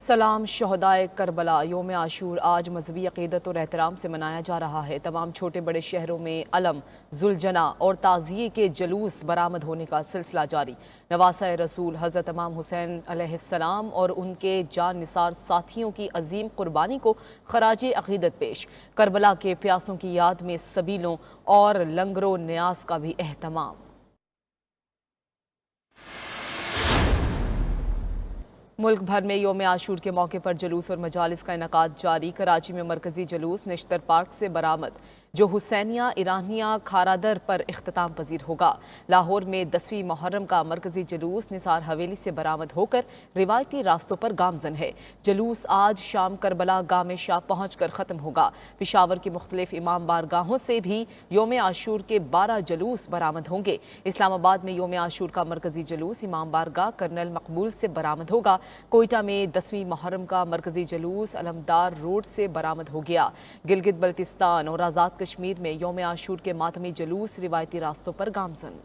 सलाम शहदाए करबला योम आशूर आज मजहबी अक़ीदत और एहतराम से मनाया जा रहा है। तमाम छोटे बड़े शहरों में अलम, जुलजना और ताज़िये के जलूस बरामद होने का सिलसिला जारी। नवासा रसूल हज़रत इमाम हुसैन अलैहिस्सलाम और उनके जान निसार साथियों की अजीम कुर्बानी को खराजे अक़ीदत पेश। करबला के प्यासों की याद में सबीलों और लंगरों न्यास का भी एहतमाम। मुल्क भर में योम आशूर के मौके पर जुलूस और मजालिस का इनकाद जारी। कराची में मरकजी जुलूस निश्तर पार्क से बरामद जो हुसैनिया ईरानिया खारादर पर इख्तिताम पजीर होगा। लाहौर में 10वीं मुहर्रम का मरकजी जुलूस निसार हवेली से बरामद होकर रिवायती रास्तों पर गामजन है। जुलूस आज शाम करबला गाम शाह पहुँच कर ख़त्म होगा। पिशावर की मुख्तलिफ इमाम बारगाहों से भी योम आशूर के 12 जुलूस बरामद होंगे। इस्लामाबाद में योम आशूर का मरकजी जुलूस इमाम बारगाह कर्नल मकबूल से बरामद होगा। कोयटा में 10वीं मुहर्रम का मरकजी जुलूस अलमदार रोड से बरामद हो गया। गिलगित बल्तिस्तान और आज़ाद कश्मीर में योम आशूर के मातमी जुलूस रिवायती रास्तों पर गामजन।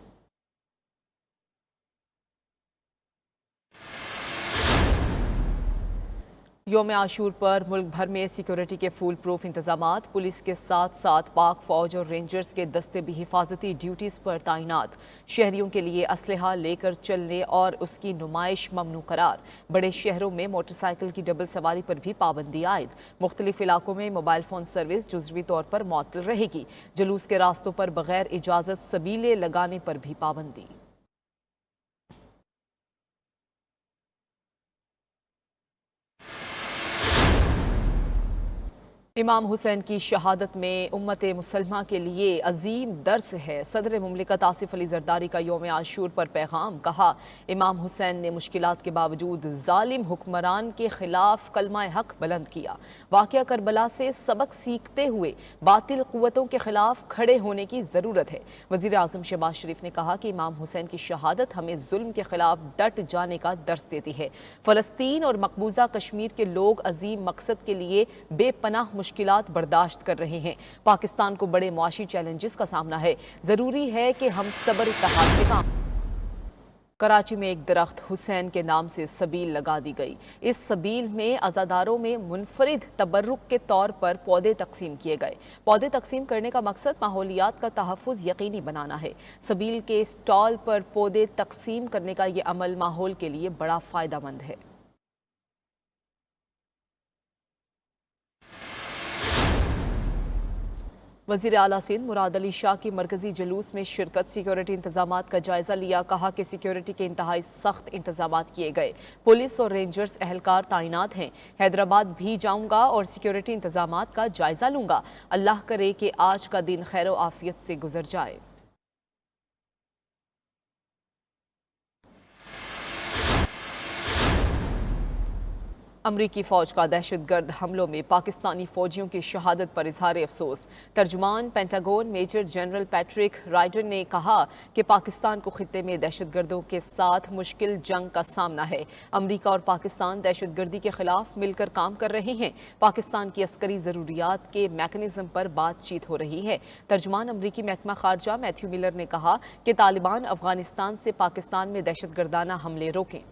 योम आशूर पर मुल्क भर में सिक्योरिटी के फुल प्रूफ इंतजामात। पुलिस के साथ साथ पाक फौज और रेंजर्स के दस्ते भी हिफाजती ड्यूटीज़ पर तैनात। शहरियों के लिए असलहा लेकर चलने और उसकी नुमाइश ममनू करार। बड़े शहरों में मोटरसाइकिल की डबल सवारी पर भी पाबंदी आयद। मुख्तलिफ इलाकों में मोबाइल फ़ोन सर्विस जुज़वी तौर पर मुअत्तल रहेगी। जुलूस के रास्तों पर बगैर इजाज़त सबीले लगाने पर भी पाबंदी। इमाम हुसैन की शहादत में उम्मत मुसलमा के लिए अजीम दर्स है। सदर मुमलिकत आसिफ अली जरदारी का योम आशूर पर पैगाम। कहा, इमाम हुसैन ने मुश्किलात के बावजूद जालिम हुक्मरान के खिलाफ कलमा हक बुलंद किया। वाक़या करबला से सबक सीखते हुए बातिल कुव्वतों के खिलाफ खड़े होने की ज़रूरत है। वज़ीर आज़म शहबाज शरीफ ने कहा कि इमाम हुसैन की शहादत हमें जुल्म के खिलाफ डट जाने का दर्स देती है। फ़लस्तीन और मकबूजा कश्मीर के लोग अजीम मकसद के लिए बेपनाह मुश्किलात बर्दाश्त कर रहे हैं। पाकिस्तान को बड़े मुआशी चैलेंजेस का सामना है। जरूरी है कि हम सब्र इत्तेहाद से काम। कराची में एक दरख्त हुसैन के नाम से सबील लगा दी गई। इस सबील में अज़ादारों में मुनफरिद तबर्रुक के तौर पर पौधे तकसीम किए गए। पौधे तकसीम करने का मकसद माहौलियात का तहफ़्फ़ुज़ यकीनी बनाना है। सबील के स्टॉल पर पौधे तकसीम करने का ये अमल माहौल के लिए बड़ा फ़ायदेमंद है। वज़ीर आला सिंध मुराद अली शाह की मरकजी जुलूस में शिरकत। सिक्योरिटी इंतजामात का जायजा लिया। कहा कि सिक्योरिटी के इंतहाई सख्त इंतजामात किए गए। पुलिस और रेंजर्स एहलकार तैनात हैं। हैदराबाद भी जाऊंगा और सिक्योरिटी इंतजामात का जायजा लूंगा। अल्लाह करे कि आज का दिन खैर व आफियत से गुजर जाए। अमरीकी फ़ौज का दहशतगर्द हमलों में पाकिस्तानी फ़ौजियों की शहादत पर इजहार अफसोस। तर्जुमान Pentagon major general Patrick Ryder ने कहा कि पाकिस्तान को खित्ते में दहशतगर्दों के साथ मुश्किल जंग का सामना है। अमरीका और पाकिस्तान दहशतगर्दी के खिलाफ मिलकर काम कर रहे हैं। पाकिस्तान की अस्करी ज़रूरियात के मैकेनिज़्म पर बातचीत हो रही है। तर्जुमान अमरीकी महकमा खारजा मैथ्यू मिलर ने कहा कि तालिबान अफगानिस्तान से पाकिस्तान में दहशतगर्दाना हमले रोकें।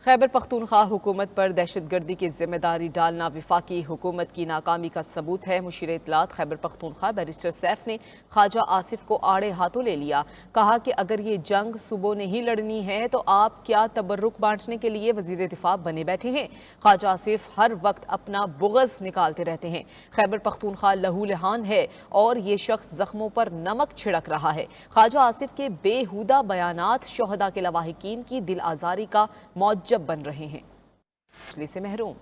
खैबर पख्तूनख्वा हुकूमत पर दहशतगर्दी की जिम्मेदारी डालना वफाकी हुकूमत की नाकामी का सबूत है। मुशीर इत्तलात खैबर पख्तूनख्वा बैरिस्टर सैफ ने ख्वाजा आसिफ को आड़े हाथों ले लिया। कहा कि अगर ये जंग सुबह नहीं लड़नी है तो आप क्या तबर्रुक बांटने के लिए वजीर दिफा बने बैठे हैं। ख्वाजा आसिफ हर वक्त अपना बुग़्ज़ निकालते रहते हैं। खैबर पख्तूनख्वा लहूलहान है और ये शख्स जख्मों पर नमक छिड़क रहा है। ख्वाजा आसिफ के बेहुदा बयानात शोहदा के लवाहिकीन की दिल आज़ारी का मौजब बन रहे हैं। से महरूम।